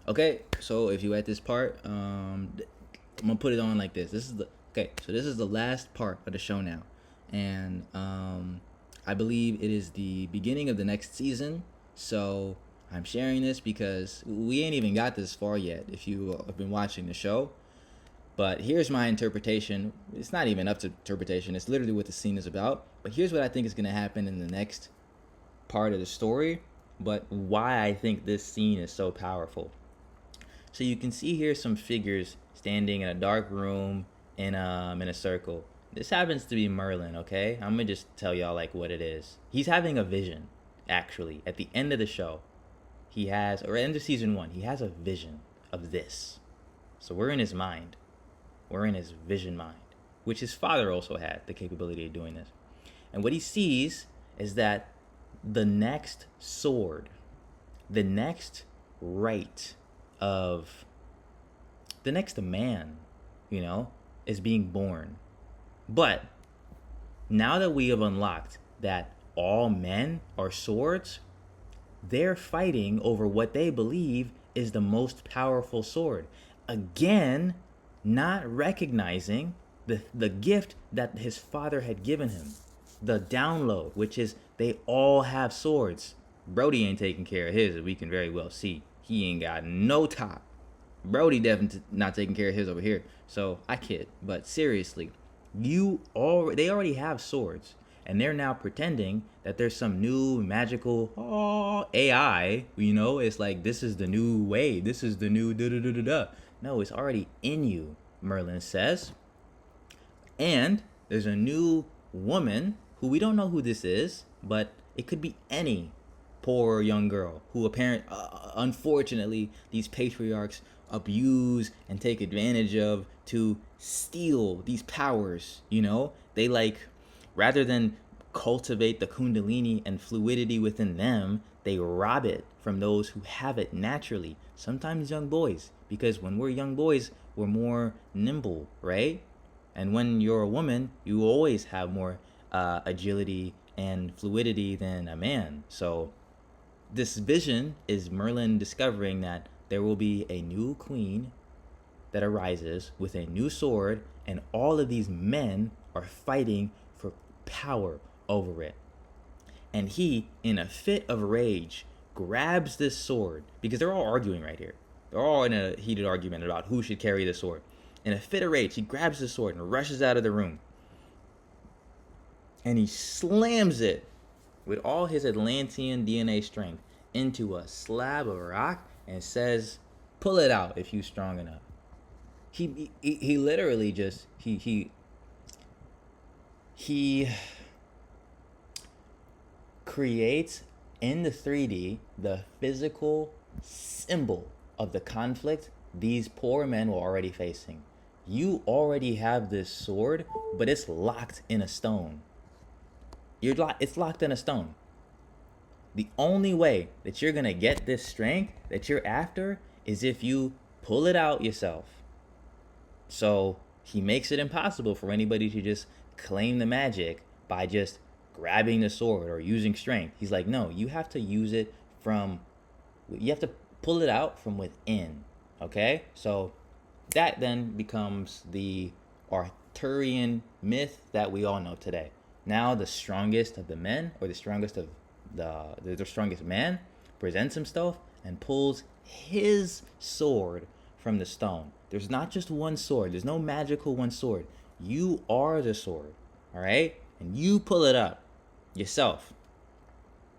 Okay, so if you at this part, I'm gonna put it on like this. This is the last part of the show now, and I believe it is the beginning of the next season. So I'm sharing this because we ain't even got this far yet. If you have been watching the show, but here's my interpretation. It's not even up to interpretation. It's literally what the scene is about. But here's what I think is gonna happen in the next part of the story. But why I think this scene is so powerful. So you can see here some figures standing in a dark room in a circle. This happens to be Merlin, okay? I'm gonna just tell y'all like what it is. He's having a vision, actually. At the end of the show, or end of season 1, he has a vision of this. So we're in his mind. We're in his vision mind, which his father also had the capability of doing this. And what he sees is that the next sword, the next right of the next man, is being born. But now that we have unlocked that all men are swords, they're fighting over what they believe is the most powerful sword. Again, not recognizing the gift that his father had given him. The download, which is they all have swords. Brody ain't taking care of his, as we can very well see. He ain't got no top. Brody definitely not taking care of his over here. So I kid, but seriously, they already have swords, and they're now pretending that there's some new magical AI. It's like this is the new way. This is the new da da da da da. No, it's already in you, Merlin says. And there's a new woman who we don't know who this is, but it could be any poor young girl who unfortunately these patriarchs abuse and take advantage of to steal these powers. They rather than cultivate the kundalini and fluidity within them, they rob it from those who have it naturally, sometimes young boys, because when we're young boys we're more nimble, right? And when you're a woman, you always have more agility and fluidity than a man. So this vision is Merlin discovering that there will be a new queen that arises with a new sword, and all of these men are fighting for power over it. And he, in a fit of rage, grabs this sword, because they're all arguing right here. They're all in a heated argument about who should carry the sword. In a fit of rage, he grabs the sword and rushes out of the room. And he slams it with all his Atlantean DNA strength into a slab of rock and says, "Pull it out if you're strong enough." He literally just he creates in the 3D the physical symbol of the conflict these poor men were already facing. You already have this sword, but it's locked in a stone. It's locked in a stone. The only way that you're gonna get this strength that you're after is if you pull it out yourself. So he makes it impossible for anybody to just claim the magic by just grabbing the sword or using strength. He's like, no, you have to use it you have to pull it out from within. Okay? So that then becomes the Arthurian myth that we all know today. Now the strongest of the men, or the strongest of the strongest man, presents himself and pulls his sword from the stone. There's not just one sword. There's no magical one sword. You are the sword, all right? And you pull it up yourself.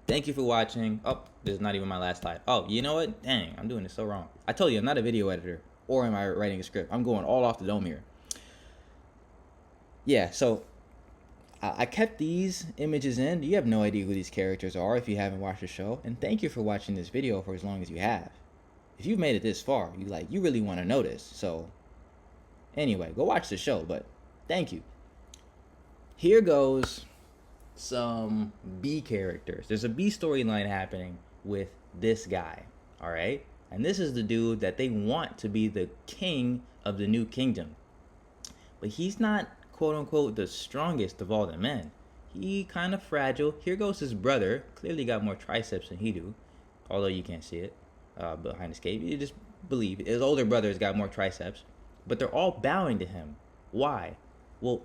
Thank you for watching. Oh, this is not even my last slide. Oh, you know what? Dang, I'm doing this so wrong. I told you I'm not a video editor, or am I writing a script? I'm going all off the dome here. Yeah, so I kept these images in. You have no idea who these characters are if you haven't watched the show. And thank you for watching this video for as long as you have. If you've made it this far, you really want to know this. So anyway, go watch the show, but thank you. Here goes some B characters. There's a B storyline happening with this guy, all right? And this is the dude that they want to be the king of the new kingdom. But he's not, quote unquote, the strongest of all the men. He kind of fragile. Here goes his brother. Clearly got more triceps than he do, although you can't see it. behind his cape. You just believe his older brother's got more triceps, but they're all bowing to him. Why? Well,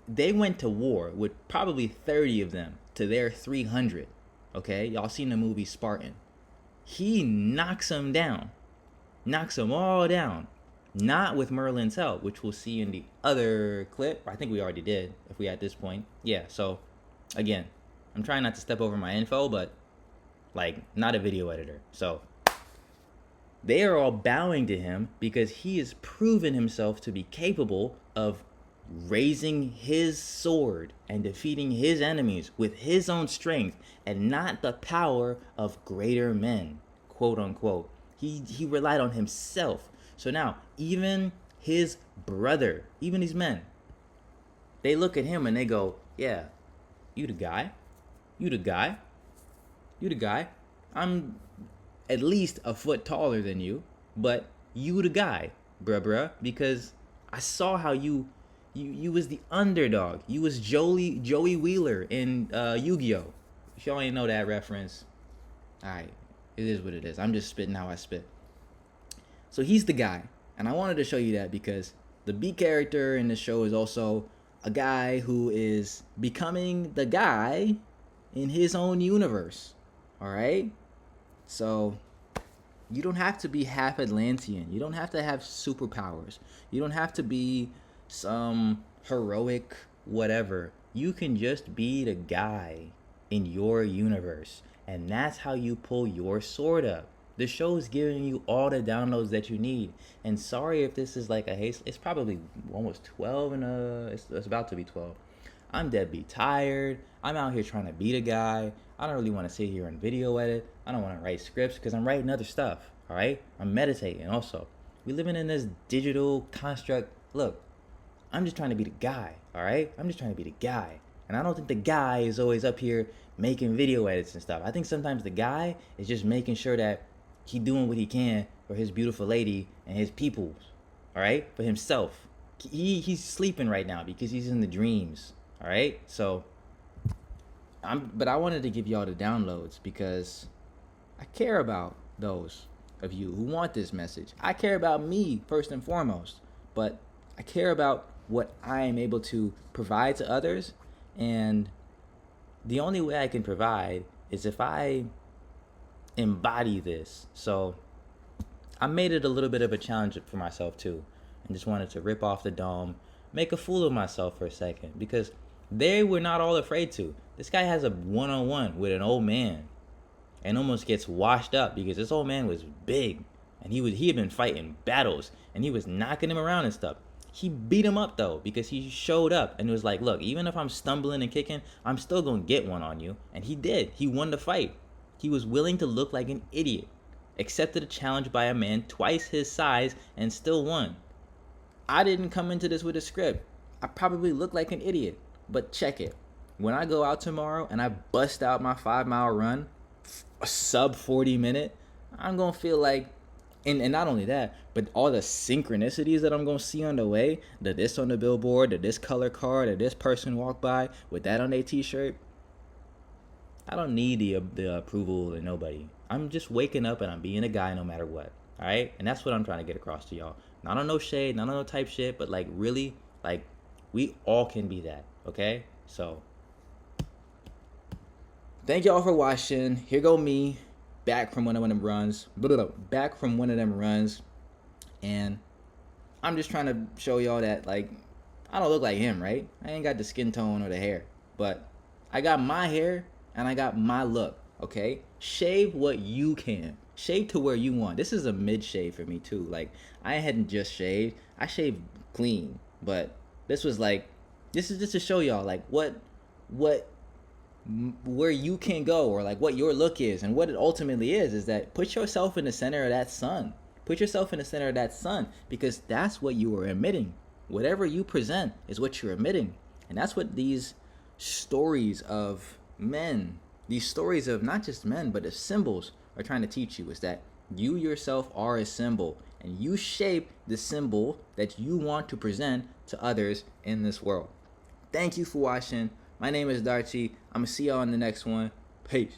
they went to war with probably 30 of them to their 300. Okay, y'all seen the movie Spartan? He knocks them down, knocks them all down. Not with Merlin's help, which we'll see in the other clip. I think we already did, if we at this point. Yeah, so, again, I'm trying not to step over my info, but, like, not a video editor. So, they are all bowing to him because he has proven himself to be capable of raising his sword and defeating his enemies with his own strength and not the power of greater men, quote unquote. He relied on himself. So now, even his brother, even these men, they look at him and they go, yeah, you the guy. You the guy. You the guy. I'm at least a foot taller than you, but you the guy, bruh, because I saw how you was the underdog. You was Joey Wheeler in Yu-Gi-Oh! If y'all ain't know that reference, alright, it is what it is. I'm just spitting how I spit. So he's the guy, and I wanted to show you that because the B character in the show is also a guy who is becoming the guy in his own universe. Alright? So, you don't have to be half Atlantean. You don't have to have superpowers. You don't have to be some heroic whatever. You can just be the guy in your universe. And that's how you pull your sword up. The show is giving you all the downloads that you need. And sorry if this is like a haste. It's probably almost 12 and it's about to be 12. I'm deadbeat tired. I'm out here trying to beat a guy. I don't really want to sit here and video edit. I don't want to write scripts because I'm writing other stuff. All right? I'm meditating also. We living in this digital construct. Look, I'm just trying to be the guy. All right? I'm just trying to be the guy. And I don't think the guy is always up here making video edits and stuff. I think sometimes the guy is just making sure that he doing what he can for his beautiful lady and his peoples, all right? For himself. He's sleeping right now because he's in the dreams, all right? So, but I wanted to give y'all the downloads because I care about those of you who want this message. I care about me first and foremost, but I care about what I am able to provide to others, and the only way I can provide is if I embody this. So I made it a little bit of a challenge for myself too, and just wanted to rip off the dome, make a fool of myself for a second, because they were not all afraid to. This guy has a one-on-one with an old man and almost gets washed up because this old man was big and he had been fighting battles and he was knocking him around and stuff. He beat him up though because he showed up and was like, look, even if I'm stumbling and kicking, I'm still gonna get one on you. And he did. He won the fight. He was willing to look like an idiot, accepted a challenge by a man twice his size, and still won. I didn't come into this with a script. I probably look like an idiot, but check it. When I go out tomorrow and I bust out my 5-mile run, a sub 40 minute, I'm going to feel like, and not only that, but all the synchronicities that I'm going to see on the way, that this on the billboard, that this color card, that this person walked by with that on their t-shirt, I don't need the approval of nobody. I'm just waking up and I'm being a guy no matter what. All right? And that's what I'm trying to get across to y'all. Not on no shade, not on no type shit, but like really, like we all can be that. Okay? So, thank y'all for watching. Here go me, back from one of them runs. Back from one of them runs. And I'm just trying to show y'all that, like, I don't look like him, right? I ain't got the skin tone or the hair. But I got my hair and I got my look, okay? Shave what you can. Shave to where you want. This is a mid-shave for me, too. Like, I hadn't just shaved. I shaved clean. But this was like, this is just to show y'all, like, where you can go, or like what your look is. And what it ultimately is that put yourself in the center of that sun. Put yourself in the center of that sun, because that's what you are emitting. Whatever you present is what you're emitting. And that's what these stories of men, these stories of not just men, but of symbols are trying to teach you, is that you yourself are a symbol, and you shape the symbol that you want to present to others in this world. Thank you for watching. My name is DARCHI. I'm going to see y'all in the next one. Peace.